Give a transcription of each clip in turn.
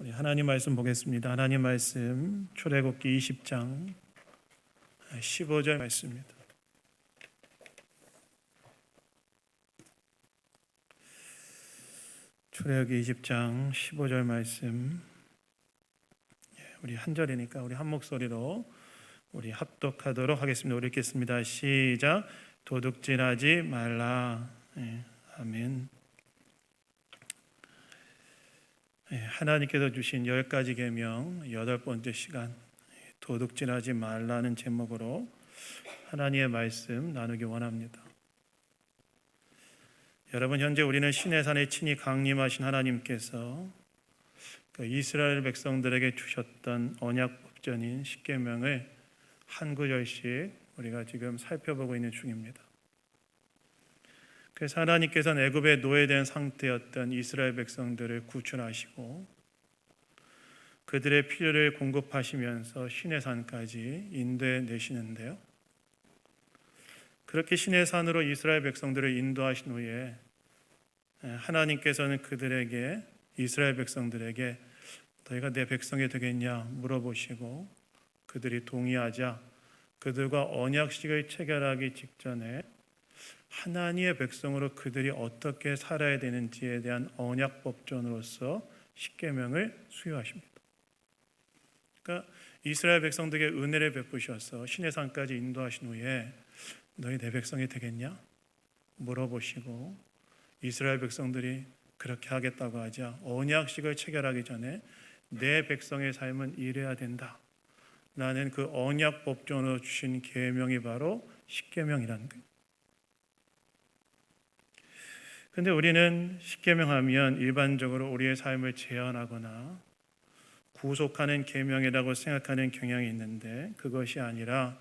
우리 하나님 말씀 보겠습니다. 하나님 말씀 출애굽기 20장 15절 말씀입니다. 출애굽기 20장 15절 말씀, 우리 한 절이니까 우리 한 목소리로 우리 합독하도록 하겠습니다. 우리 읽겠습니다. 시작. 도둑질하지 말라. 아멘. 하나님께서 주신 10가지 계명 8번째 시간, 도둑질하지 말라는 제목으로 하나님의 말씀 나누기 원합니다. 여러분, 현재 우리는 시내산에 친히 강림하신 하나님께서 그 이스라엘 백성들에게 주셨던 언약 법전인 십계명을 한 구절씩 우리가 지금 살펴보고 있는 중입니다. 그래서 하나님께서는 애굽에 노예된 상태였던 이스라엘 백성들을 구출하시고 그들의 필요를 공급하시면서 시내산까지 인도해 내시는데요, 그렇게 시내산으로 이스라엘 백성들을 인도하신 후에 하나님께서는 이스라엘 백성들에게 너희가 내 백성이 되겠냐 물어보시고 그들이 동의하자 그들과 언약식을 체결하기 직전에 하나님의 백성으로 그들이 어떻게 살아야 되는지에 대한 언약 법전으로서 십계명을 수여하십니다. 그러니까 이스라엘 백성들에게 은혜를 베푸셔서 시내산까지 인도하신 후에 너희 내 백성이 되겠냐 물어보시고 이스라엘 백성들이 그렇게 하겠다고 하자 언약식을 체결하기 전에 내 백성의 삶은 이래야 된다 라는 그 언약 법전으로 주신 계명이 바로 십계명이라는 거예요. 그런데 우리는 십계명하면 일반적으로 우리의 삶을 제한하거나 구속하는 계명이라고 생각하는 경향이 있는데, 그것이 아니라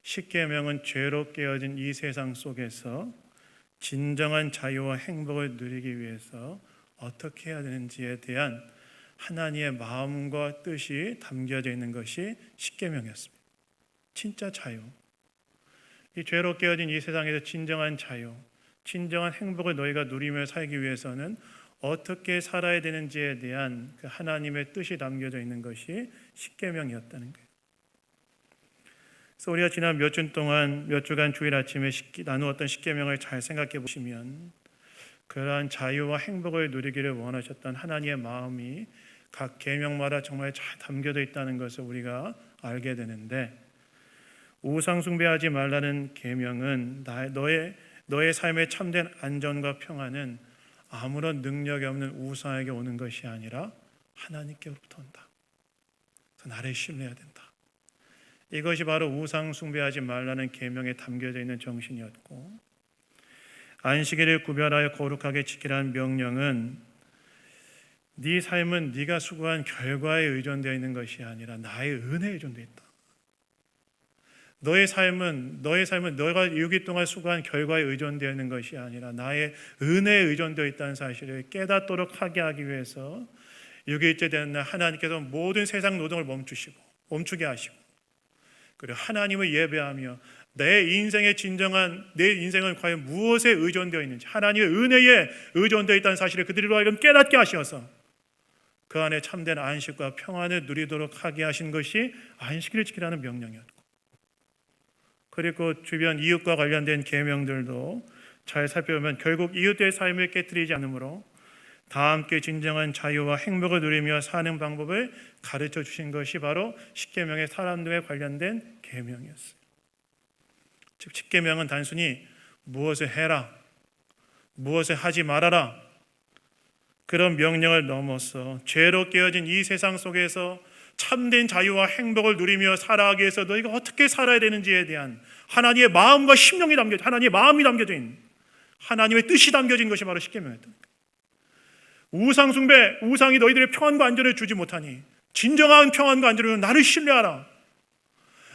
십계명은 죄로 깨어진 이 세상 속에서 진정한 자유와 행복을 누리기 위해서 어떻게 해야 되는지에 대한 하나님의 마음과 뜻이 담겨져 있는 것이 십계명이었습니다. 진짜 자유, 이 죄로 깨어진 이 세상에서 진정한 자유, 진정한 행복을 너희가 누리며 살기 위해서는 어떻게 살아야 되는지에 대한 그 하나님의 뜻이 담겨져 있는 것이 십계명이었다는 거예요. 그래서 우리가 지난 몇 주간 주일 아침에 나누었던 십계명을 잘 생각해 보시면 그러한 자유와 행복을 누리기를 원하셨던 하나님의 마음이 각 계명마다 정말 잘 담겨져 있다는 것을 우리가 알게 되는데, 우상 숭배하지 말라는 계명은 너의 삶의 참된 안전과 평안은 아무런 능력이 없는 우상에게 오는 것이 아니라 하나님께로부터 온다. 그래서 나를 신뢰해야 된다. 이것이 바로 우상 숭배하지 말라는 계명에 담겨져 있는 정신이었고, 안식일을 구별하여 거룩하게 지키라는 명령은 네 삶은 네가 수고한 결과에 의존되어 있는 것이 아니라 나의 은혜에 의존되어 있다. 너의 삶은 너가 6일 동안 수고한 결과에 의존되어 있는 것이 아니라 나의 은혜에 의존되어 있다는 사실을 깨닫도록 하기 위해서 6일째 되는 날 하나님께서 모든 세상 노동을 멈추게 하시고, 그리고 하나님을 예배하며 내 인생은 과연 무엇에 의존되어 있는지, 하나님의 은혜에 의존되어 있다는 사실을 그들로 하여금 깨닫게 하셔서 그 안에 참된 안식과 평안을 누리도록 하게 하신 것이 안식일을 지키라는 명령이었고, 그리고 주변 이웃과 관련된 계명들도 잘 살펴보면 결국 이웃의 삶을 깨트리지 않으므로 다 함께 진정한 자유와 행복을 누리며 사는 방법을 가르쳐 주신 것이 바로 십계명의 사람들에 관련된 계명이었어요. 즉 십계명은 단순히 무엇을 해라, 무엇을 하지 말아라 그런 명령을 넘어서 죄로 깨어진 이 세상 속에서 참된 자유와 행복을 누리며 살아가기 위해서 너희가 어떻게 살아야 되는지에 대한 하나님의 마음과 심령이 담겨져, 하나님의 마음이 담겨져 있는, 하나님의 뜻이 담겨진 것이 바로 십계명이었다. 우상 숭배, 우상이 너희들의 평안과 안전을 주지 못하니 진정한 평안과 안전을 나를 신뢰하라.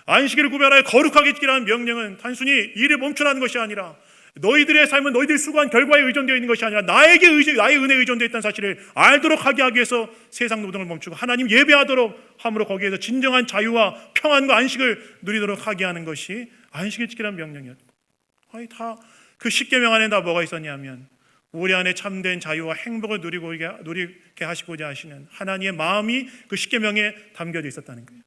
안식일을 구별하여 거룩하게 지키라는 명령은 단순히 일을 멈추라는 것이 아니라 너희들의 삶은 너희들이 수고한 결과에 의존되어 있는 것이 아니라 나의 은혜에 의존되어 있다는 사실을 알도록 하게 하기 위해서 세상 노동을 멈추고 하나님 예배하도록 함으로 거기에서 진정한 자유와 평안과 안식을 누리도록 하게 하는 것이 안식일 지키라는 명령이었고, 다 그 십계명 안에 다 뭐가 있었냐면 우리 안에 참된 자유와 행복을 누리게 하시고자 하시는 하나님의 마음이 그 십계명에 담겨져 있었다는 거예요.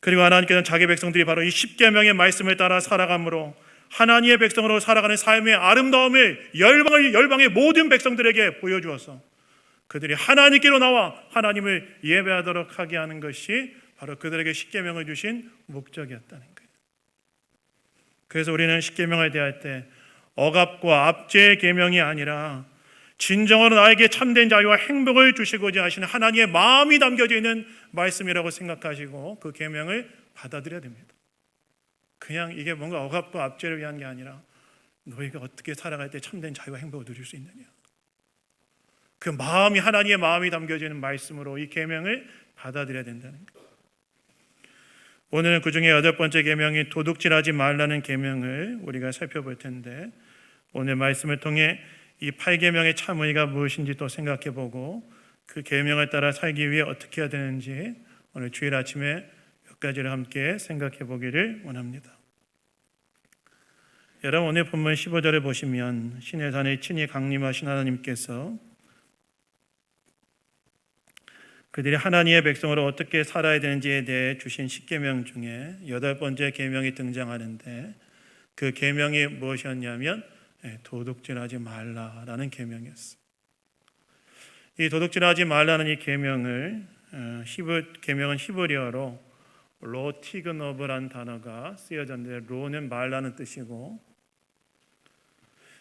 그리고 하나님께서는 자기 백성들이 바로 이 십계명의 말씀을 따라 살아감으로 하나님의 백성으로 살아가는 삶의 아름다움을 열방의 모든 백성들에게 보여주어서 그들이 하나님께로 나와 하나님을 예배하도록 하게 하는 것이 바로 그들에게 십계명을 주신 목적이었다는 거예요. 그래서 우리는 십계명을 대할 때 억압과 압제의 계명이 아니라 진정으로 나에게 참된 자유와 행복을 주시고자 하시는 하나님의 마음이 담겨져 있는 말씀이라고 생각하시고 그 계명을 받아들여야 됩니다. 그냥 이게 뭔가 억압과 압제를 위한 게 아니라 너희가 어떻게 살아갈 때 참된 자유와 행복을 누릴 수 있느냐, 그 마음이 하나님의 마음이 담겨져 있는 말씀으로 이 계명을 받아들여야 된다는 거예요. 오늘은 그중에 8번째 계명이 도둑질하지 말라는 계명을 우리가 살펴볼 텐데, 오늘 말씀을 통해 이 8계명의 참 의의가 무엇인지 또 생각해보고 그 계명을 따라 살기 위해 어떻게 해야 되는지 오늘 주일 아침에 몇 가지를 함께 생각해보기를 원합니다. 여러분, 오늘 본문 15절을 보시면 신의 산에 친히 강림하신 하나님께서 그들이 하나님의 백성으로 어떻게 살아야 되는지에 대해 주신 10계명 중에 8번째 계명이 등장하는데, 그 계명이 무엇이었냐면 도둑질하지 말라라는 계명이었어요. 이 도둑질하지 말라는 이 계명은 히브리어로 로티그노브라는 단어가 쓰여졌는데, 로는 말라는 뜻이고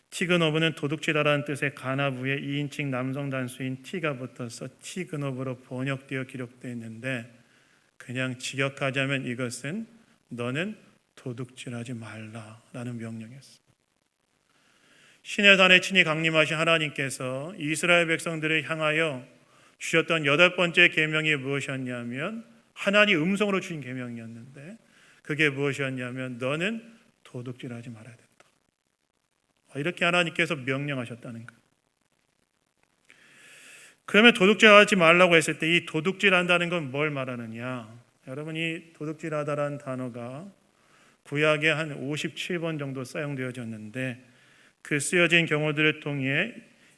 티그노브는 도둑질하라는 뜻의 가나부에 2인칭 남성 단수인 티가 붙어서 티그노브로 번역되어 기록되어 있는데, 그냥 직역하자면 이것은 너는 도둑질하지 말라라는 명령이었어요. 신의 산에 친히 강림하신 하나님께서 이스라엘 백성들을 향하여 주셨던 8번째 계명이 무엇이었냐면 하나님 음성으로 주신 계명이었는데, 그게 무엇이었냐면 너는 도둑질하지 말아야 된다. 이렇게 하나님께서 명령하셨다는 거예요. 그러면 도둑질하지 말라고 했을 때 이 도둑질한다는 건 뭘 말하느냐? 여러분, 이 도둑질하다라는 단어가 구약에 한 57번 정도 사용되어졌는데, 그 쓰여진 경우들을 통해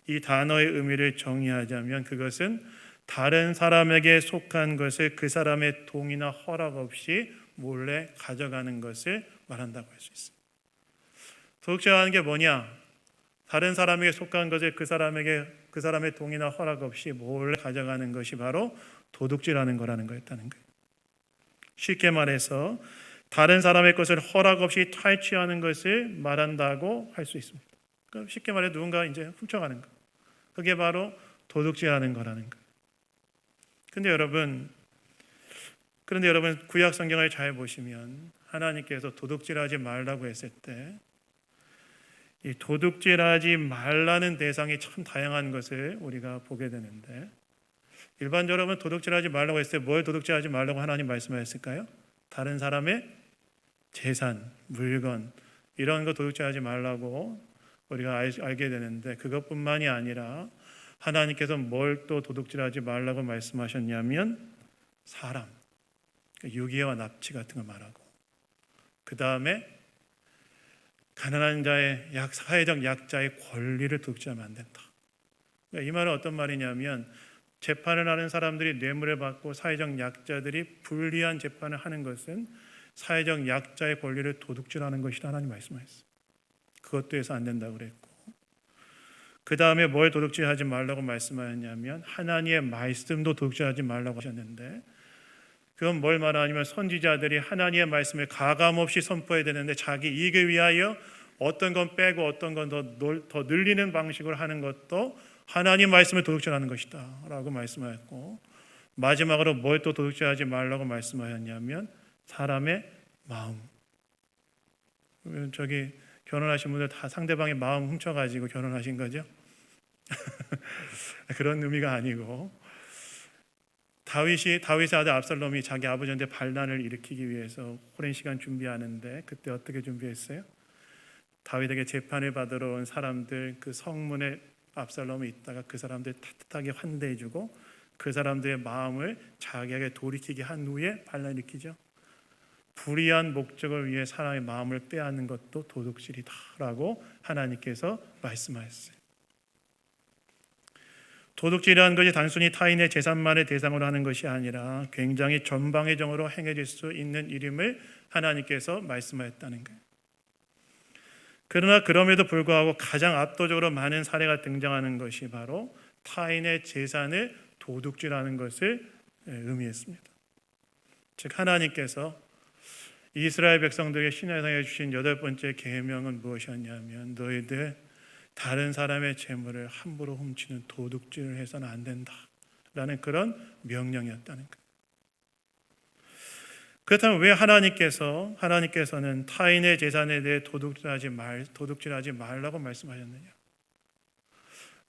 이 단어의 의미를 정의하자면 그것은 다른 사람에게 속한 것을 그 사람의 동의나 허락 없이 몰래 가져가는 것을 말한다고 할 수 있습니다. 도둑질하는 게 뭐냐? 다른 사람에게 속한 것을 그 사람의 동의나 허락 없이 몰래 가져가는 것이 바로 도둑질하는 거라는 거였다는 거예요. 쉽게 말해서 다른 사람의 것을 허락 없이 탈취하는 것을 말한다고 할 수 있습니다. 그러니까 쉽게 말해 누군가 이제 훔쳐가는 거, 그게 바로 도둑질하는 거라는 거예요. 그런데 여러분 구약 성경을 잘 보시면 하나님께서 도둑질하지 말라고 했을 때 이 도둑질하지 말라는 대상이 참 다양한 것을 우리가 보게 되는데, 일반적으로 도둑질하지 말라고 했을 때 뭘 도둑질하지 말라고 하나님 말씀하셨을까요? 다른 사람의 재산, 물건 이런 거 도둑질하지 말라고 우리가 알게 되는데, 그것뿐만이 아니라 하나님께서 뭘 또 도둑질하지 말라고 말씀하셨냐면 사람, 유기와 납치 같은 거 말하고, 그 다음에 가난한 자의 사회적 약자의 권리를 도둑질하면 안 된다. 이 말은 어떤 말이냐면 재판을 하는 사람들이 뇌물을 받고 사회적 약자들이 불리한 재판을 하는 것은 사회적 약자의 권리를 도둑질하는 것이다 하나님 말씀하셨어요. 그것도 해서 안 된다고 그랬고, 그 다음에 뭘 도둑질하지 말라고 말씀하셨냐면 하나님의 말씀도 도둑질하지 말라고 하셨는데, 그건 뭘 말하냐면 선지자들이 하나님의 말씀을 가감없이 선포해야 되는데 자기 이익을 위하여 어떤 건 빼고 어떤 건 더 늘리는 방식으로 하는 것도 하나님 말씀을 도둑질하는 것이다 라고 말씀하셨고, 마지막으로 뭘 또 도둑질하지 말라고 말씀하셨냐면 사람의 마음. 저기 결혼하신 분들 다 상대방의 마음 훔쳐가지고 결혼하신 거죠? 그런 의미가 아니고, 다윗의 아들 압살롬이 자기 아버지한테 반란을 일으키기 위해서 오랜 시간 준비하는데, 그때 어떻게 준비했어요? 다윗에게 재판을 받으러 온 사람들 그 성문에 압살롬이 있다가 그 사람들 따뜻하게 환대해주고 그 사람들의 마음을 자기에게 돌이키게 한 후에 반란을 일으키죠. 불의한 목적을 위해 사람의 마음을 빼앗는 것도 도둑질이다라고 하나님께서 말씀하셨어요. 도둑질이라는 것이 단순히 타인의 재산만을 대상으로 하는 것이 아니라 굉장히 전방위적으로 행해질 수 있는 일임을 하나님께서 말씀하셨다는 거예요. 그러나 그럼에도 불구하고 가장 압도적으로 많은 사례가 등장하는 것이 바로 타인의 재산을 도둑질하는 것을 의미했습니다. 즉 하나님께서 이스라엘 백성들에게 시내상에 주신 8번째 계명은 무엇이었냐면 너희들 다른 사람의 재물을 함부로 훔치는 도둑질을 해서는 안 된다라는 그런 명령이었다는 거예요. 그렇다면 왜 하나님께서는 타인의 재산에 대해 도둑질하지 말라고 말씀하셨느냐?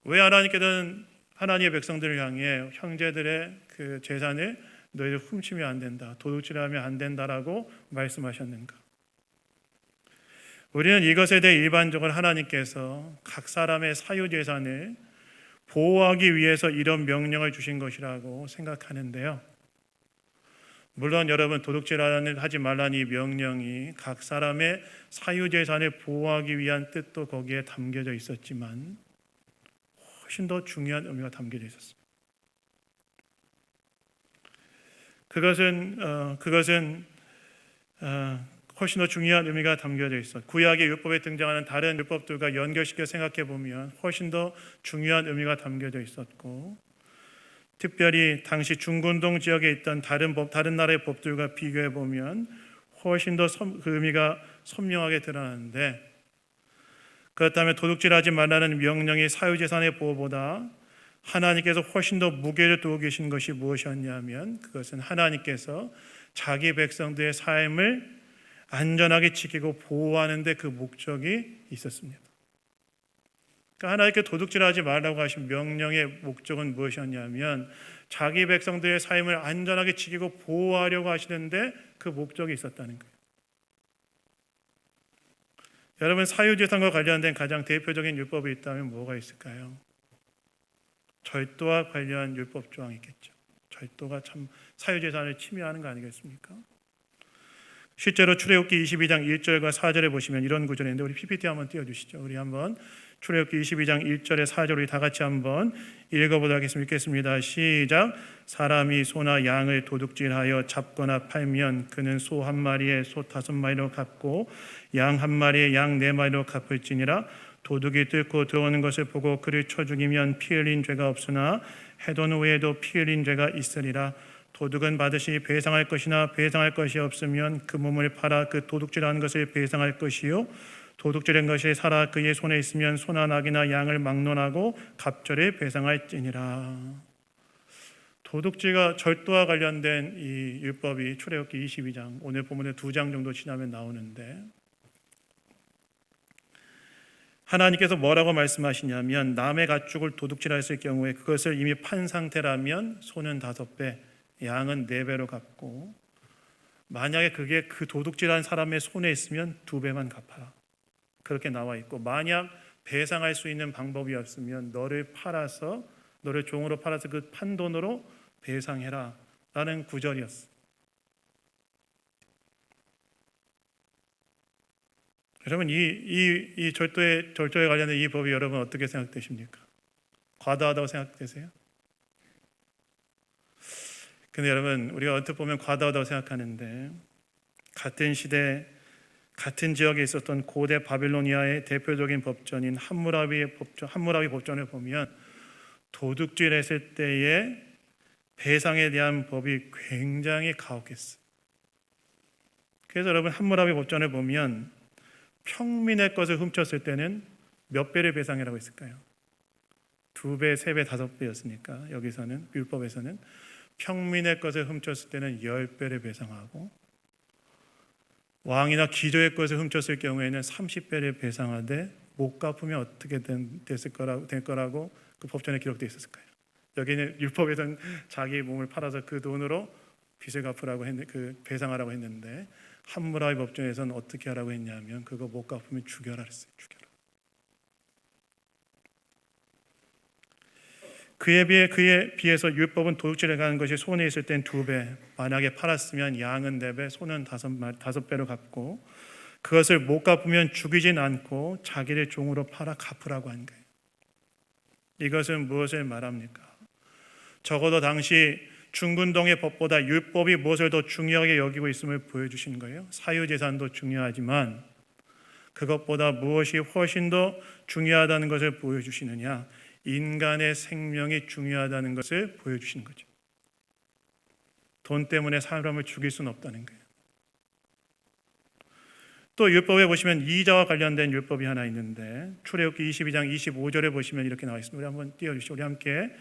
왜 하나님께서는 하나님의 백성들을 향해 형제들의 그 재산을 너희들 훔치면 안 된다, 도둑질하면 안 된다라고 말씀하셨는가? 우리는 이것에 대해 일반적으로 하나님께서 각 사람의 사유재산을 보호하기 위해서 이런 명령을 주신 것이라고 생각하는데요. 물론 여러분, 도둑질하지 말라는 이 명령이 각 사람의 사유재산을 보호하기 위한 뜻도 거기에 담겨져 있었지만 훨씬 더 중요한 의미가 담겨져 있었습니다. 그것은 훨씬 더 중요한 의미가 담겨져 있어. 구약의 율법에 등장하는 다른 율법들과 연결시켜 생각해 보면 훨씬 더 중요한 의미가 담겨져 있었고, 특별히 당시 중근동 지역에 있던 다른 나라의 법들과 비교해 보면 훨씬 더 그 의미가 선명하게 드러나는데, 그렇다면 도둑질하지 말라는 명령이 사유재산의 보호보다 하나님께서 훨씬 더 무게를 두고 계신 것이 무엇이었냐면 그것은 하나님께서 자기 백성들의 삶을 안전하게 지키고 보호하는 데 그 목적이 있었습니다. 그러니까 하나님께 도둑질하지 말라고 하신 명령의 목적은 무엇이었냐면 자기 백성들의 삶을 안전하게 지키고 보호하려고 하시는데 그 목적이 있었다는 거예요. 여러분, 사유재산과 관련된 가장 대표적인 율법이 있다면 뭐가 있을까요? 절도와 관련한 율법 조항이 있겠죠. 절도가 참 사유재산을 침해하는 거 아니겠습니까? 실제로 출애굽기 22장 1절과 4절에 보시면 이런 구절이 있는데, 우리 PPT 한번 띄워주시죠. 우리 한번 출애굽기 22장 1절에 4절 우리 다 같이 한번 읽어보도록 하겠습니다. 읽겠습니다. 시작. 사람이 소나 양을 도둑질하여 잡거나 팔면 그는 소 한 마리에 소 5마리로 갚고 양 한 마리에 양 4마리로 갚을지니라. 도둑이 뚫고 들어오는 것을 보고 그를 쳐 죽이면 피 흘린 죄가 없으나 해돈 후에도 피 흘린 죄가 있으리라. 도둑은 반드시 배상할 것이나 배상할 것이 없으면 그 몸을 팔아 그 도둑질한 것을 배상할 것이요, 도둑질한 것이 살아 그의 손에 있으면 소나 낙이나 양을 막론하고 갑절에 배상할지니라. 도둑질과 절도와 관련된 이 율법이 출애굽기 22장, 오늘 본문에 2장 정도 지나면 나오는데, 하나님께서 뭐라고 말씀하시냐면 남의 가축을 도둑질했을 경우에 그것을 이미 판 상태라면 소는 5배, 양은 4배로 갚고, 만약에 그게 그 도둑질한 사람의 손에 있으면 2배만 갚아라, 그렇게 나와 있고, 만약 배상할 수 있는 방법이 없으면 너를 종으로 팔아서 그 판돈으로 배상해라 라는 구절이었어. 여러분, 이 절도에 관련된 이 법이 여러분 어떻게 생각되십니까? 과다하다고 생각되세요? 근데 여러분, 우리가 언뜻 보면 과다하다고 생각하는데, 같은 시대 같은 지역에 있었던 고대 바빌로니아의 대표적인 법전인 함무라비 법전을 보면 도둑질했을 때의 배상에 대한 법이 굉장히 가혹했어요. 그래서 여러분, 함무라비 법전을 보면 평민의 것을 훔쳤을 때는 몇 배를 배상이라고 했을까요? 2배, 3배, 5배였으니까 여기서는 율법에서는 평민의 것을 훔쳤을 때는 10배를 배상하고, 왕이나 기조의 것을 훔쳤을 경우에는 30배를 배상하되 못 갚으면 어떻게 될 거라고 그 법전에 기록되어 있었을까요? 여기는 율법에서는 자기 몸을 팔아서 그 돈으로 빚을 갚으라고 배상하라고 했는데, 함무라비 법전에서는 어떻게 하라고 했냐면 그거 못 갚으면 죽여라 그랬어요. 죽여라. 그에 비해서 율법은 도둑질을 가는 것이 손에 있을 땐 2배, 만약에 팔았으면 양은 4배, 소는 5배로 갚고 그것을 못 갚으면 죽이진 않고 자기를 종으로 팔아 갚으라고 한 거예요. 이것은 무엇을 말합니까? 적어도 당시 중근동의 법보다 율법이 무엇을 더 중요하게 여기고 있음을 보여주시는 거예요. 사유재산도 중요하지만 그것보다 무엇이 훨씬 더 중요하다는 것을 보여주시느냐? 인간의 생명이 중요하다는 것을 보여주시는 거죠. 돈 때문에 사람을 죽일 수는 없다는 거예요. 또 율법에 보시면 이자와 관련된 율법이 하나 있는데 출애굽기 22장 25절에 보시면 이렇게 나와 있습니다. 우리 한번 띄워주시죠. 우리 함께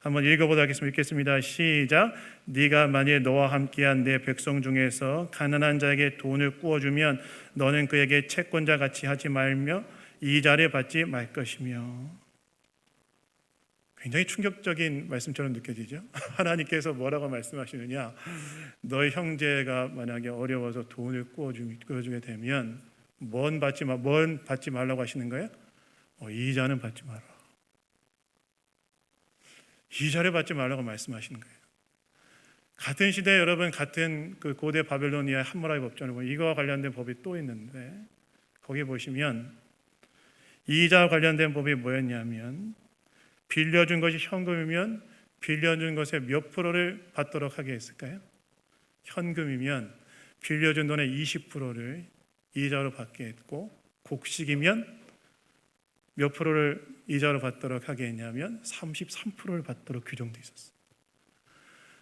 한번 읽어보도록 하겠습니다. 읽겠습니다. 시작. 네가 만일 너와 함께한 내 백성 중에서 가난한 자에게 돈을 꾸어주면 너는 그에게 채권자 같이 하지 말며 이자를 받지 말 것이며. 굉장히 충격적인 말씀처럼 느껴지죠. 하나님께서 뭐라고 말씀하시느냐? 너의 형제가 만약에 어려워서 돈을 꾸어주게 되면 뭔 받지 말라고 하시는 거예요? 이자는 받지 마라. 이자를 받지 말라고 말씀하시는 거예요. 같은 시대 여러분, 같은 그 고대 바벨로니아의 함무라비 법전을 보면 이거와 관련된 법이 또 있는데 거기 보시면 이자와 관련된 법이 뭐였냐면 빌려준 것이 현금이면 빌려준 것의 몇 프로를 받도록 하게 했을까요? 현금이면 빌려준 돈의 20%를 이자로 받게 했고 곡식이면 몇 프로를 이자로 받도록 하게 했냐면 33%를 받도록 규정되어 있었어요.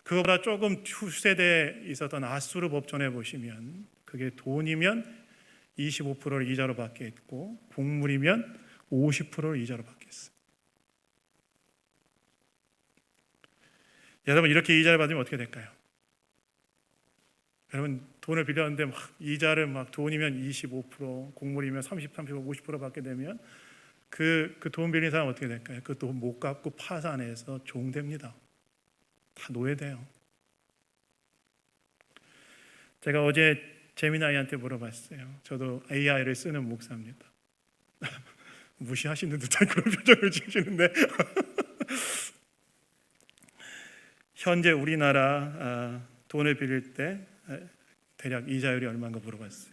그거보다 조금 후세대에 있었던 아수르 법전에 보시면 그게 돈이면 25%를 이자로 받게 했고 곡물이면 50%를 이자로 받게 했어요. 여러분 이렇게 이자를 받으면 어떻게 될까요? 여러분 돈을 빌렸는데 막 이자를 막 돈이면 25%, 곡물이면 30, 50% 받게 되면 그 돈 빌린 사람 어떻게 될까요? 그 돈 못 갚고 파산해서 종됩니다. 다 노예돼요. 제가 어제 재민 아이한테 물어봤어요. 저도 AI를 쓰는 목사입니다. 무시하시는 듯한 그런 표정을 지으시는데 현재 우리나라 돈을 빌릴 때 대략 이자율이 얼마인가 물어봤어요.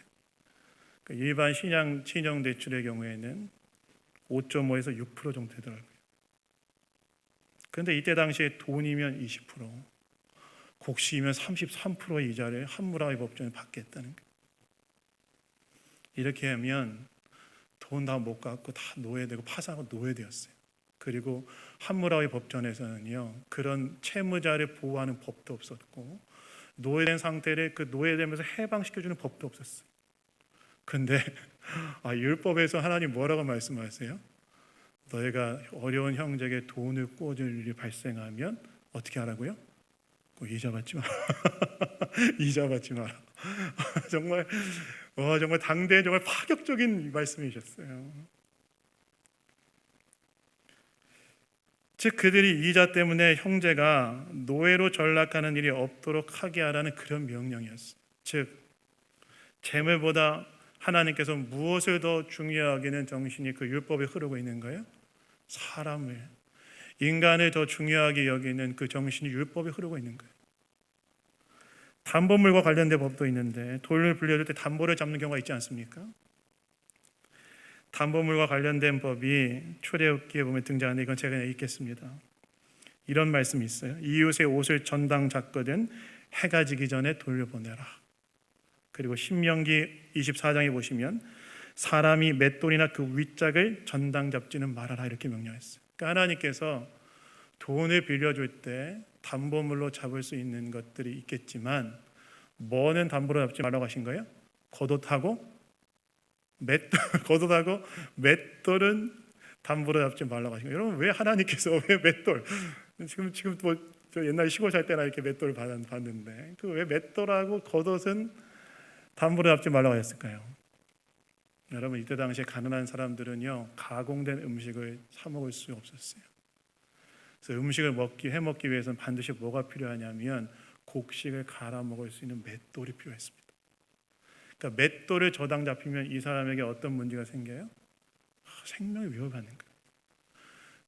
일반 신용 대출의 경우에는 5.5에서 6% 정도 되더라고요. 그런데 이때 당시에 돈이면 20%, 곡식이면 33%의 이자를 함무라비 법전에 받겠다는 거예요. 이렇게 하면 돈 다 못 갚고 다 노예되고 파산하고 노예되었어요. 그리고 함무라비 법전에서는요 그런 채무자를 보호하는 법도 없었고 노예된 상태를 그 노예되면서 해방시켜주는 법도 없었어요. 근데 율법에서 하나님 뭐라고 말씀하세요? 너희가 어려운 형제에게 돈을 꾸어줄 일이 발생하면 어떻게 하라고요? 이자 받지 마라. 이자 받지 마라. 정말 당대에 정말 파격적인 말씀이셨어요. 즉 그들이 이자 때문에 형제가 노예로 전락하는 일이 없도록 하게 하라는 그런 명령이었어요. 즉 재물보다 하나님께서 무엇을 더 중요하게는 정신이 그 율법에 흐르고 있는 거예요? 사람을, 인간을 더 중요하게 여기는 그 정신이 율법에 흐르고 있는 거예요. 담보물과 관련된 법도 있는데 돈을 빌려줄 때 담보를 잡는 경우가 있지 않습니까? 담보물과 관련된 법이 출애굽기에 보면 등장하는데 이건 제가 그냥 읽겠습니다. 이런 말씀이 있어요. 이웃의 옷을 전당 잡거든 해가 지기 전에 돌려보내라. 그리고 신명기 24장에 보시면 사람이 맷돌이나 그 윗짝을 전당 잡지는 말아라 이렇게 명령했어요. 그러니까 하나님께서 돈을 빌려줄 때 담보물로 잡을 수 있는 것들이 있겠지만 뭐는 담보로 잡지 말라고 하신 거예요? 겉옷하고 맷돌은 담보로 잡지 말라고 하신 거예요. 여러분 왜 하나님께서 왜 맷돌? 지금 뭐 저 옛날 시골 살 때나 이렇게 맷돌 봤는데 그 왜 맷돌하고 겉옷은 담보로 잡지 말라고 했을까요? 여러분 이때 당시에 가난한 사람들은요 가공된 음식을 사 먹을 수 없었어요. 그래서 음식을 해 먹기 위해서는 반드시 뭐가 필요하냐면 곡식을 갈아 먹을 수 있는 맷돌이 필요했습니다. 그러니까 맷돌을 저당 잡히면 이 사람에게 어떤 문제가 생겨요? 생명이 위협받는 거예요.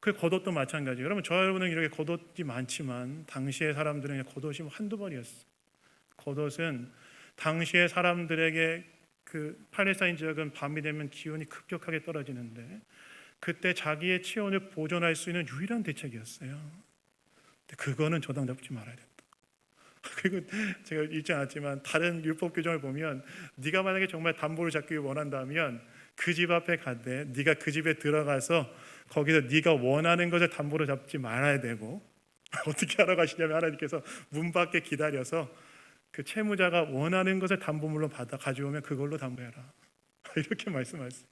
그 겉옷도 마찬가지예요. 여러분, 저 여러분은 이렇게 겉옷이 많지만 당시의 사람들은 겉옷이 한두 벌이었어요. 겉옷은 당시의 사람들에게 그 팔레스타인 지역은 밤이 되면 기온이 급격하게 떨어지는데 그때 자기의 체온을 보존할 수 있는 유일한 대책이었어요. 근데 그거는 저당 잡지 말아야 된다. 그리고 제가 읽지 않았지만 다른 율법 규정을 보면 네가 만약에 정말 담보를 잡기 원한다면 그 집 앞에 가되 네가 그 집에 들어가서 거기서 네가 원하는 것을 담보로 잡지 말아야 되고 어떻게 하러 가시냐면 하나님께서 문 밖에 기다려서 그 채무자가 원하는 것을 담보물로 받아 가져오면 그걸로 담보해라. 이렇게 말씀하셨어요.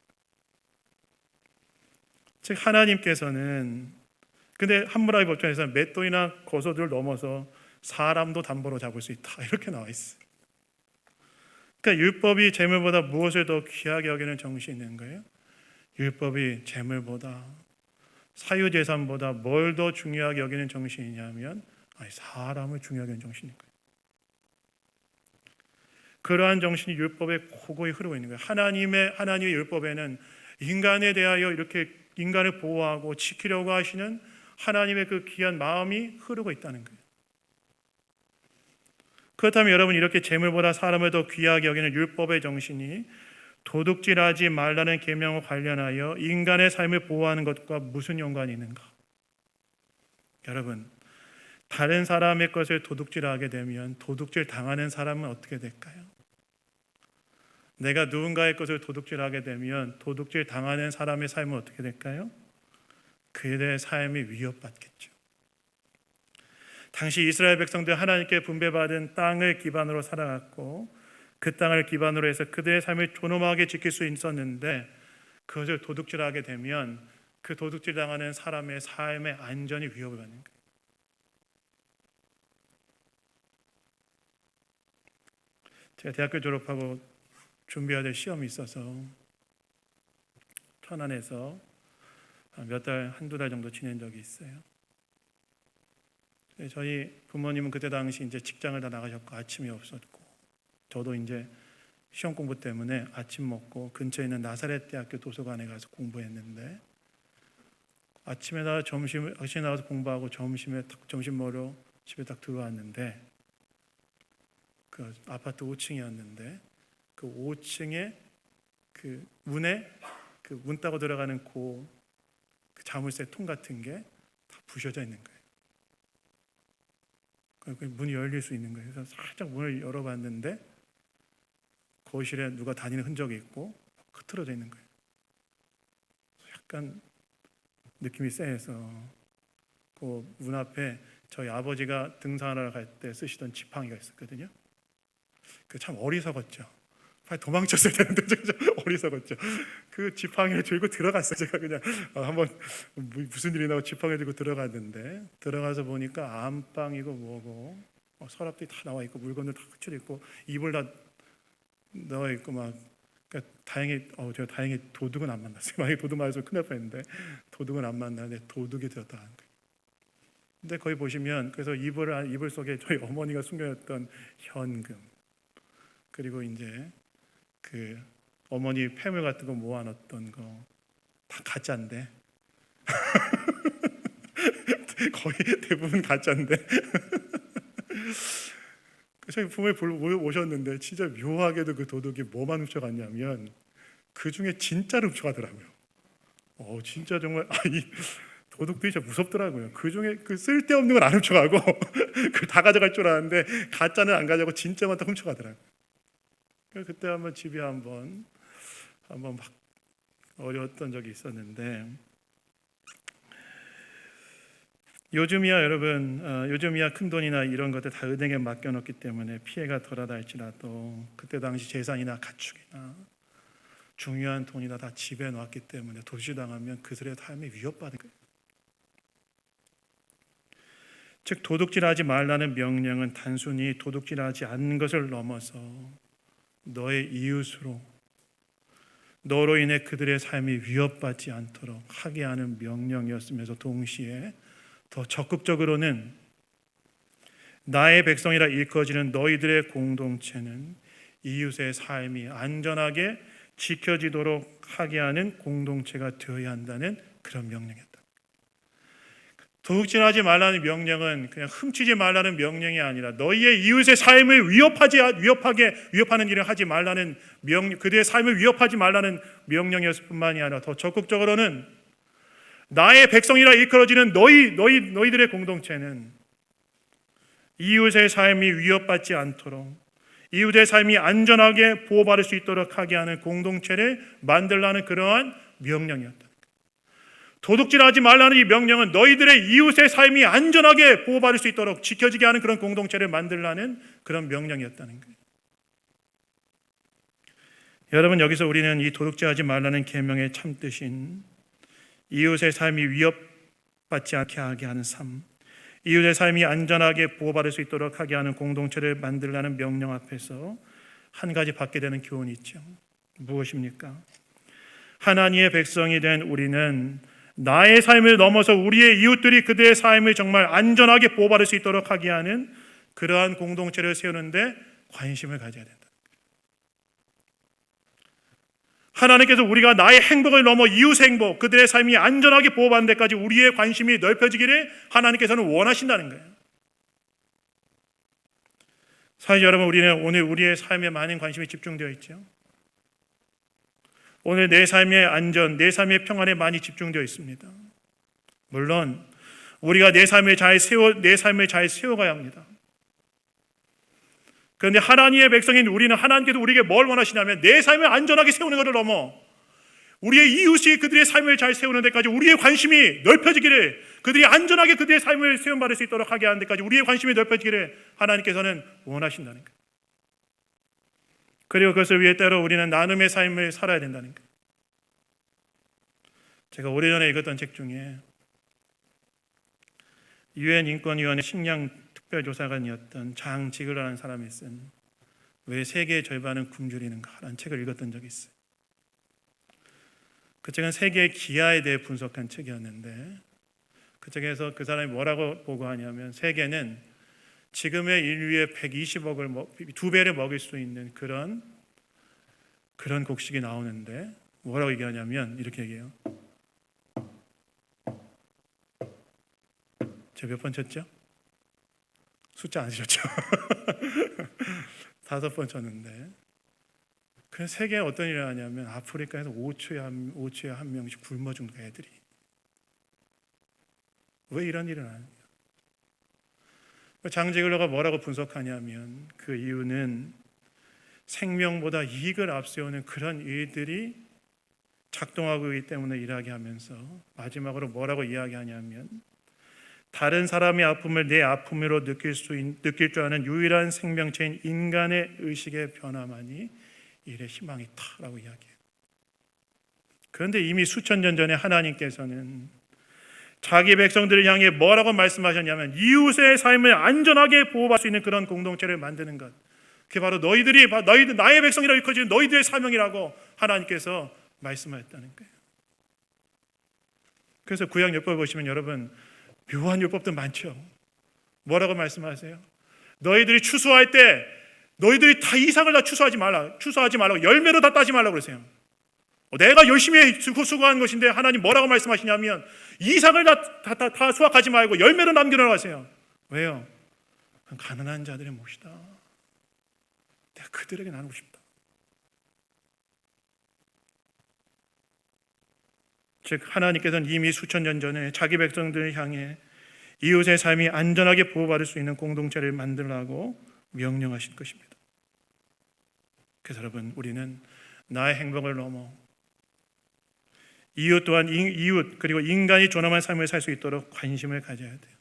즉 하나님께서는 근데 함무라비 법전에서는 맷돌이나 고소들을 넘어서 사람도 담보로 잡을 수 있다. 이렇게 나와 있어요. 그러니까 율법이 재물보다 무엇을 더 귀하게 여기는 정신이 있는 거예요? 율법이 재물보다 사유재산보다 뭘 더 중요하게 여기는 정신이냐면 사람을 중요하게 여기는 정신인 거예요. 그러한 정신이 율법에 고고히 흐르고 있는 거예요. 하나님의 율법에는 인간에 대하여 이렇게 인간을 보호하고 지키려고 하시는 하나님의 그 귀한 마음이 흐르고 있다는 거예요. 그렇다면 여러분, 이렇게 재물보다 사람을 더 귀하게 여기는 율법의 정신이 도둑질하지 말라는 계명과 관련하여 인간의 삶을 보호하는 것과 무슨 연관이 있는가? 여러분, 다른 사람의 것을 도둑질하게 되면 도둑질 당하는 사람은 어떻게 될까요? 내가 누군가의 것을 도둑질하게 되면 도둑질 당하는 사람의 삶은 어떻게 될까요? 그들의 삶이 위협받겠죠. 당시 이스라엘 백성들 하나님께 분배받은 땅을 기반으로 살아갔고 그 땅을 기반으로 해서 그들의 삶을 존엄하게 지킬 수 있었는데 그것을 도둑질하게 되면 그 도둑질 당하는 사람의 삶의 안전이 위협을 받는 거예요. 제가 대학교 졸업하고 준비해야 될 시험이 있어서 천안에서 몇 달, 한두 달 정도 지낸 적이 있어요. 저희 부모님은 그때 당시 이제 직장을 다 나가셨고 아침이 없었고 저도 이제 시험 공부 때문에 아침 먹고 근처에 있는 나사렛 대학교 도서관에 가서 공부했는데 아침에 나와서 공부하고 점심 먹으러 집에 딱 들어왔는데 그 아파트 5층이었는데 그 5층에 그 문에 그 문 따고 들어가는 그 자물쇠 통 같은 게 다 부셔져 있는 거예요. 그 문이 열릴 수 있는 거예요. 그래서 살짝 문을 열어봤는데 거실에 누가 다니는 흔적이 있고 흐트러져 있는 거예요. 약간 느낌이 쎄해서 그 문 앞에 저희 아버지가 등산하러 갈 때 쓰시던 지팡이가 있었거든요. 그 참 어리석었죠. 빨리 도망쳤어야 되는데 어리석었죠. 그 지팡이를 들고 들어갔어요. 제가 그냥 한번 무슨 일이 나고 지팡이 들고 들어갔는데 들어가서 보니까 안방이고 뭐고 서랍들이 다 나와 있고 물건들 다 흩어져 있고 이불 다 나와 있고 막 그러니까 제가 다행히 도둑은 안 만났어요. 만약에 도둑 맞아서 큰일 날 뻔했는데 도둑은 안 만나는데 도둑이 되었다 하는 거예요. 근데 거기 보시면 그래서 이불 속에 저희 어머니가 숨겨놨던 현금 그리고 이제 그 어머니 폐물 같은 거 모아놨던 거 다 가짜인데 거의 대부분 가짜인데 저희 부모님 오셨는데 진짜 묘하게도 그 도둑이 뭐만 훔쳐갔냐면 그 중에 진짜를 훔쳐가더라고요. 진짜 정말 이 도둑들이 진짜 무섭더라고요. 그 중에 그 쓸데없는 건 안 훔쳐가고 그걸 다 가져갈 줄 알았는데 가짜는 안 가져가고 진짜만 다 훔쳐가더라고요. 그때 한번 집이 한번 막 어려웠던 적이 있었는데 요즘이야 여러분 요즘이야 큰돈이나 이런 것들 다 은행에 맡겨놓기 때문에 피해가 덜하다 할지라도 그때 당시 재산이나 가축이나 중요한 돈이나 다 집에 놨기 때문에 도둑질당하면 그들의 삶이 위협받는 거예요. 즉 도둑질하지 말라는 명령은 단순히 도둑질하지 않는 것을 넘어서 너의 이웃으로 너로 인해 그들의 삶이 위협받지 않도록 하게 하는 명령이었으면서 동시에 더 적극적으로는 나의 백성이라 일컬어지는 너희들의 공동체는 이웃의 삶이 안전하게 지켜지도록 하게 하는 공동체가 되어야 한다는 그런 명령이었다. 도둑질하지 말라는 명령은 그냥 훔치지 말라는 명령이 아니라 너희의 이웃의 삶을 위협하는 일을 하지 말라는 그들의 삶을 위협하지 말라는 명령이었을 뿐만이 아니라 더 적극적으로는 나의 백성이라 일컬어지는 너희들의 공동체는 이웃의 삶이 위협받지 않도록 이웃의 삶이 안전하게 보호받을 수 있도록 하게 하는 공동체를 만들라는 그러한 명령이었다. 도둑질하지 말라는 이 명령은 너희들의 이웃의 삶이 안전하게 보호받을 수 있도록 지켜지게 하는 그런 공동체를 만들라는 그런 명령이었다는 거예요. 여러분, 여기서 우리는 이 도둑질하지 말라는 계명의 참뜻인 이웃의 삶이 위협받지 않게 하게 하는 삶, 이웃의 삶이 안전하게 보호받을 수 있도록 하게 하는 공동체를 만들라는 명령 앞에서 한 가지 받게 되는 교훈이 있죠. 무엇입니까? 하나님의 백성이 된 우리는 나의 삶을 넘어서 우리의 이웃들이 그들의 삶을 정말 안전하게 보호받을 수 있도록 하게 하는 그러한 공동체를 세우는데 관심을 가져야 된다. 하나님께서 우리가 나의 행복을 넘어 이웃의 행복, 그들의 삶이 안전하게 보호받는 데까지 우리의 관심이 넓혀지기를 하나님께서는 원하신다는 거예요. 사실 여러분, 우리는 오늘 우리의 삶에 많은 관심이 집중되어 있죠. 오늘 내 삶의 안전, 내 삶의 평안에 많이 집중되어 있습니다. 물론 우리가 내 삶을 잘 세워가야 합니다. 그런데 하나님의 백성인 우리는 하나님께서 우리에게 뭘 원하시냐면 내 삶을 안전하게 세우는 것을 넘어 우리의 이웃이 그들의 삶을 잘 세우는 데까지 우리의 관심이 넓혀지기를, 그들이 안전하게 그들의 삶을 세움받을 수 있도록 하게 하는 데까지 우리의 관심이 넓혀지기를 하나님께서는 원하신다는 거예요. 그리고 그것을 위해 때로 우리는 나눔의 삶을 살아야 된다는 거예요. 제가 오래전에 읽었던 책 중에 유엔 인권위원회 식량 특별조사관이었던 장 지글러라는 사람이 쓴 왜 세계의 절반은 굶주리는가라는 책을 읽었던 적이 있어요. 그 책은 세계의 기아에 대해 분석한 책이었는데 그 책에서 그 사람이 뭐라고 보고하냐면 세계는 지금의 인류의 120억을 2배를 먹일 수 있는 그런 곡식이 나오는데 뭐라고 얘기하냐면 이렇게 얘기해요. 제가 몇 번 쳤죠? 숫자 안 쓰셨죠? 5번 쳤는데 그 세계에 어떤 일을 하냐면 아프리카에서 5초에 한 명씩 굶어 죽는 애들이. 왜 이런 일을 하느냐? 장 지글러가 뭐라고 분석하냐면 그 이유는 생명보다 이익을 앞세우는 그런 일들이 작동하고 있기 때문에 일하게 하면서 마지막으로 뭐라고 이야기하냐면 다른 사람의 아픔을 내 아픔으로 느낄 줄 아는 유일한 생명체인 인간의 의식의 변화만이 일의 희망이 있다라고 이야기해요. 그런데 이미 수천 년 전에 하나님께서는 자기 백성들을 향해 뭐라고 말씀하셨냐면 이웃의 삶을 안전하게 보호받을 수 있는 그런 공동체를 만드는 것, 그게 바로 나의 백성이라고 일컬어지는 너희들의 사명이라고 하나님께서 말씀하셨다는 거예요. 그래서 구약 율법을 보시면 여러분 묘한 율법도 많죠. 뭐라고 말씀하세요? 너희들이 추수할 때 너희들이 다 이삭을 다 추수하지 말라고 열매로 다 따지 말라고 그러세요. 내가 열심히 수고한 것인데 하나님 뭐라고 말씀하시냐면 이삭을 다 수확하지 말고 열매로 남겨놓으라고 하세요. 왜요? 가난한 자들의 몫이다. 내가 그들에게 나누고 싶다. 즉 하나님께서는 이미 수천 년 전에 자기 백성들을 향해 이웃의 삶이 안전하게 보호받을 수 있는 공동체를 만들라고 명령하신 것입니다. 그래서 여러분 우리는 나의 행복을 넘어 이웃 또한 이웃 그리고 인간이 존엄한 삶을 살 수 있도록 관심을 가져야 돼요.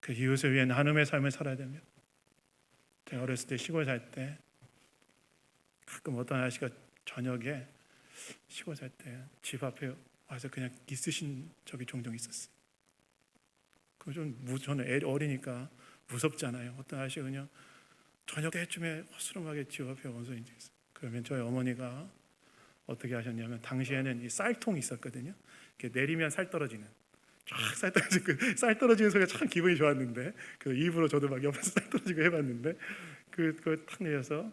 그 이웃을 위해 나눔의 삶을 살아야 됩니다. 제가 어렸을 때 시골 살 때 가끔 어떤 아저씨가 저녁에 시골 살 때 집 앞에 와서 그냥 있으신 적이 종종 있었어요. 저는 어리니까 무섭잖아요. 어떤 아저씨가 그냥 저녁 때쯤에 허스름하게 집 앞에 와서 있어요. 그러면 저희 어머니가 어떻게 하셨냐면 당시에는 이 쌀통이 있었거든요. 이렇게 내리면 살 떨어지는 쌀 떨어지는 소리가 참 기분이 좋았는데 그 일부러 저도 막 옆에서 쌀 떨어지고 해봤는데 그걸 탁 내려서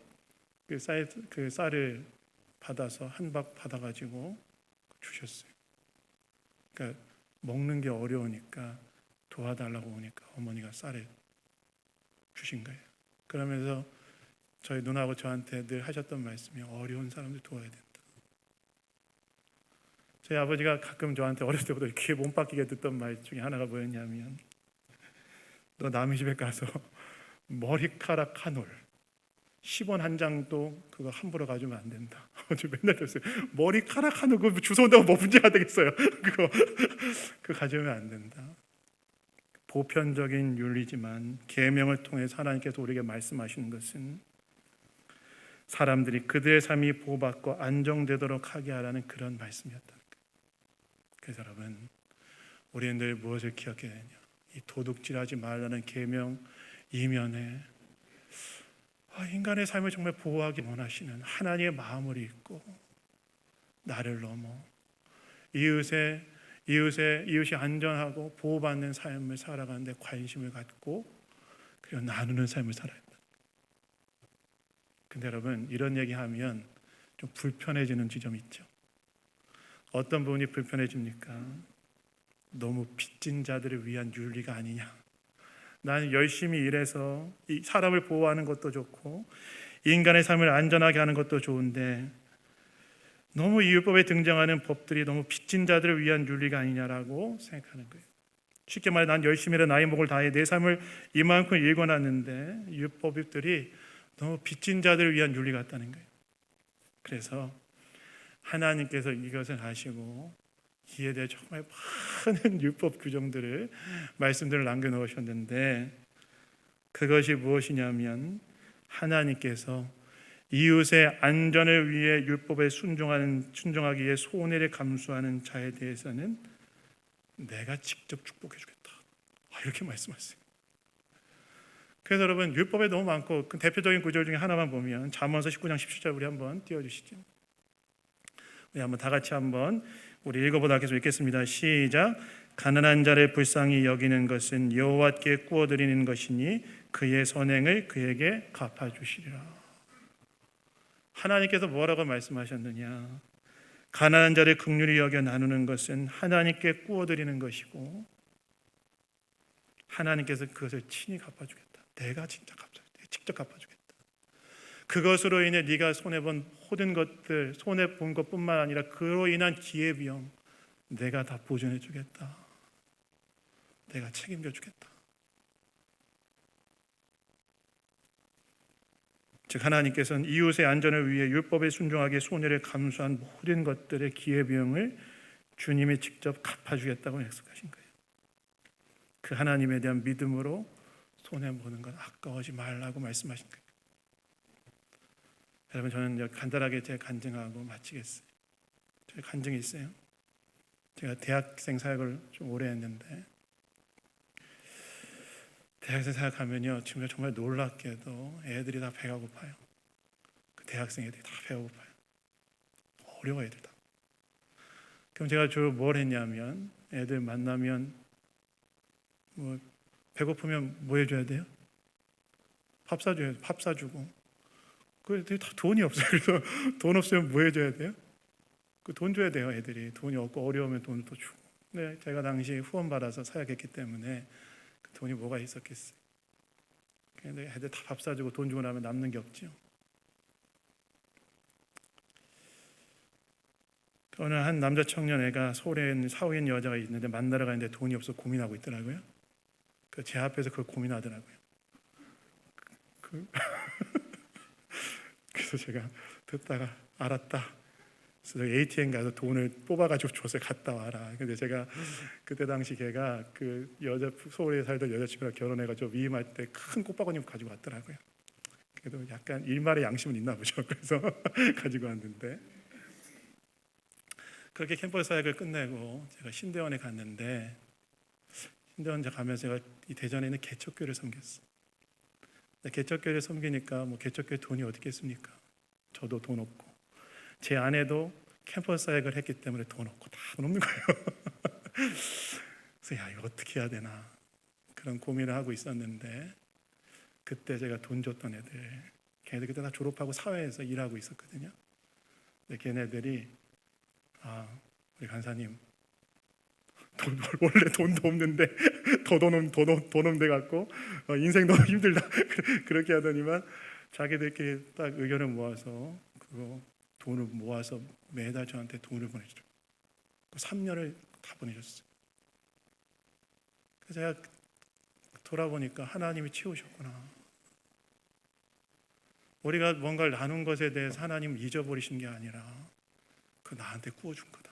그 쌀을 받아서 한 박 받아가지고 주셨어요. 그러니까 먹는 게 어려우니까 도와달라고 오니까 어머니가 쌀을 주신 거예요. 그러면서 저희 누나하고 저한테 늘 하셨던 말씀이 어려운 사람들 도와야 된다. 저희 아버지가 가끔 저한테 어렸을 때부터 귀에 못 박히게 듣던 말 중에 하나가 뭐였냐면, 너 남의 집에 가서 머리카락 한 올, 10원 한 장도 그거 함부로 가지면 안 된다. 저 맨날 그랬어요. 머리카락 한 올, 그거 주워 온다고 뭐 문제가 되겠어요. 그거 가져오면 안 된다. 보편적인 윤리지만 계명을 통해서 하나님께서 우리에게 말씀하시는 것은 사람들이 그들의 삶이 보호받고 안정되도록 하게 하라는 그런 말씀이었다는 거예요. 그래서 여러분, 우리는 늘 무엇을 기억해야 되냐? 이 도둑질하지 말라는 계명 이면에 인간의 삶을 정말 보호하기 원하시는 하나님의 마음을 잊고 나를 넘어 이웃이 안전하고 보호받는 삶을 살아가는데 관심을 갖고 그리고 나누는 삶을 살아야 한다. 근데 여러분, 이런 얘기하면 좀 불편해지는 지점이 있죠. 어떤 부분이 불편해집니까? 너무 빚진 자들을 위한 윤리가 아니냐. 나는 열심히 일해서 이 사람을 보호하는 것도 좋고 인간의 삶을 안전하게 하는 것도 좋은데 너무 이 율법에 등장하는 법들이 너무 빚진 자들을 위한 윤리가 아니냐라고 생각하는 거예요. 쉽게 말해, 난 열심히 일해 나의 목을 다해 내 삶을 이만큼 읽어놨는데 율법들이 너무 빚진 자들을 위한 윤리 같다는 거예요. 그래서 하나님께서 이것을 아시고 이에 대해 정말 많은 율법 규정들을 말씀들을 남겨놓으셨는데 그것이 무엇이냐면 하나님께서 이웃의 안전을 위해 율법에 순종하기 위해 손해를 감수하는 자에 대해서는 내가 직접 축복해 주겠다. 이렇게 말씀하세요. 그래서 여러분, 율법에 너무 많고 그 대표적인 구절 중에 하나만 보면 잠언서 19장 17절 우리 한번 띄워주시죠. 우리 한번 다 같이 한번 우리 읽어보도록 하겠습니다. 읽겠습니다. 시작. 가난한 자를 불쌍히 여기는 것은 여호와께 꾸어드리는 것이니 그의 선행을 그에게 갚아주시리라. 하나님께서 뭐라고 말씀하셨느냐? 가난한 자를 긍휼히 여겨 나누는 것은 하나님께 꾸어드리는 것이고 하나님께서 그것을 친히 갚아주겠다. 내가 진짜 직접 갚아주겠다. 그것으로 인해 네가 손해본 모든 것들, 손해본 것뿐만 아니라 그로 인한 기회비용 내가 다 보존해 주겠다. 내가 책임져 주겠다. 즉 하나님께서는 이웃의 안전을 위해 율법에 순종하기에 손해를 감수한 모든 것들의 기회비용을 주님이 직접 갚아주겠다고 약속하신 거예요. 그 하나님에 대한 믿음으로 손해보는 건 아까워하지 말라고 말씀하신 거예요. 여러분, 저는 간단하게 제 간증하고 마치겠어요. 저희 간증이 있어요. 제가 대학생 사역을 좀 오래 했는데 대학생 사역하면요, 지금 정말 놀랍게도 애들이 다 배가 고파요. 그 대학생 애들이 다 배가 고파요. 어려워 애들 다. 그럼 제가 주로 뭘 했냐면 애들 만나면 뭐 배고프면 뭐 해줘야 돼요? 밥 사줘요. 밥 사주고. 그 애들이 다 돈이 없어요. 그래서 돈 없으면 뭐 해줘야 돼요? 그 돈 줘야 돼요. 애들이 돈이 없고 어려우면 돈을 또 주고. 근데 제가 당시 후원 받아서 사역했기 때문에 그 돈이 뭐가 있었겠어요. 근데 애들 다 밥 사주고 돈 주고 나면 남는 게 없죠. 어느 한 남자 청년 애가 서울에 있는 사후에 있는 여자가 있는데 만나러 가는데 돈이 없어 고민하고 있더라고요. 제 앞에서 그걸 고민하더라고요. 그래서 제가 듣다가 알았다. 그래서 ATM 가서 돈을 뽑아가지고 줘서 갔다 와라. 근데 제가 그때 당시 걔가 그 여자 서울에 살던 여자친구랑 결혼해가지고 위임할 때 큰 꽃바구니 가지고 왔더라고요. 그래도 약간 일말의 양심은 있나 보죠. 그래서 가지고 왔는데 그렇게 캠퍼스 사역을 끝내고 제가 신대원에 갔는데 신대원 가면서 제가 이 대전에 있는 개척교회를 섬겼어요. 개척교회를 섬기니까 뭐 개척교회 돈이 어디 있겠습니까? 저도 돈 없고 제 아내도 캠퍼스 사역을 했기 때문에 돈 없고 다 돈 없는 거예요. 그래서 이거 어떻게 해야 되나 그런 고민을 하고 있었는데 그때 제가 돈 줬던 애들 걔네들 그때 다 졸업하고 사회에서 일하고 있었거든요. 근데 걔네들이 우리 간사님 원래 돈도 없는데 돈 돼 갖고 인생 너무 힘들다 그렇게 하더니만 자기들끼리 딱 의견을 모아서 그거 돈을 모아서 매달 저한테 돈을 보내주죠. 3년을 다 보내줬어요. 그래서 제가 돌아보니까 하나님이 채우셨구나. 우리가 뭔가를 나눈 것에 대해서 하나님 잊어버리신 게 아니라 그 나한테 구워준 거다.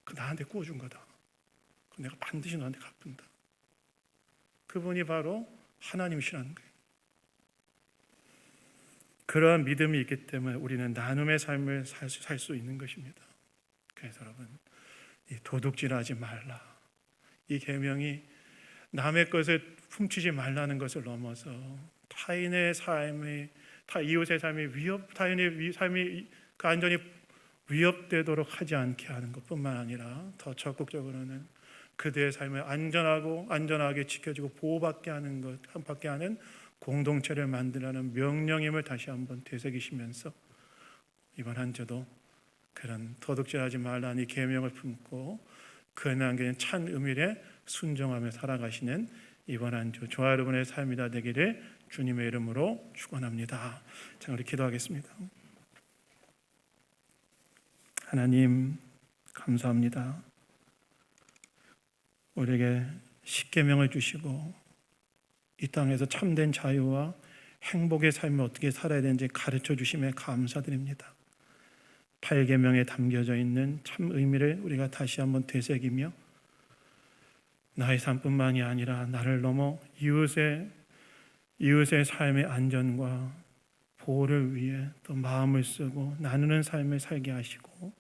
그 나한테 구워준 거다. 그 내가 반드시 너한테 갚는다. 그분이 바로 하나님이시라는 거예요. 그러한 믿음이 있기 때문에 우리는 나눔의 삶을 살 수 있는 것입니다. 그래서 여러분, 이 도둑질하지 말라. 이 계명이 남의 것을 훔치지 말라는 것을 넘어서 타인의 삶이, 이웃의 삶이 타인의 삶이 그 안전이 위협되도록 하지 않게 하는 것뿐만 아니라 더 적극적으로는 그들의 삶을 안전하게 지켜주고 보호받게 하는 공동체를 만들라는 명령임을 다시 한번 되새기시면서 이번 한 주도 그런 도둑질하지 말라는 이 계명을 품고 그에 남기는 찬 의미에 순종하며 살아가시는 이번 한 주 저와 여러분의 삶이 다 되기를 주님의 이름으로 축원합니다. 자, 우리 기도하겠습니다. 하나님 감사합니다. 우리에게 십계명을 주시고 이 땅에서 참된 자유와 행복의 삶을 어떻게 살아야 되는지 가르쳐 주심에 감사드립니다. 8계명에 담겨져 있는 참 의미를 우리가 다시 한번 되새기며 나의 삶뿐만이 아니라 나를 넘어 이웃의 삶의 안전과 보호를 위해 또 마음을 쓰고 나누는 삶을 살게 하시고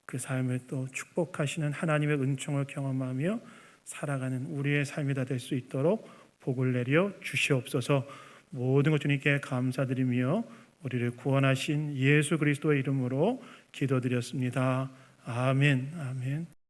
그 삶을 또 축복하시는 하나님의 은총을 경험하며 살아가는 우리의 삶이 다 될 수 있도록 복을 내려 주시옵소서. 모든 것 주님께 감사드리며 우리를 구원하신 예수 그리스도의 이름으로 기도드렸습니다. 아멘. 아멘.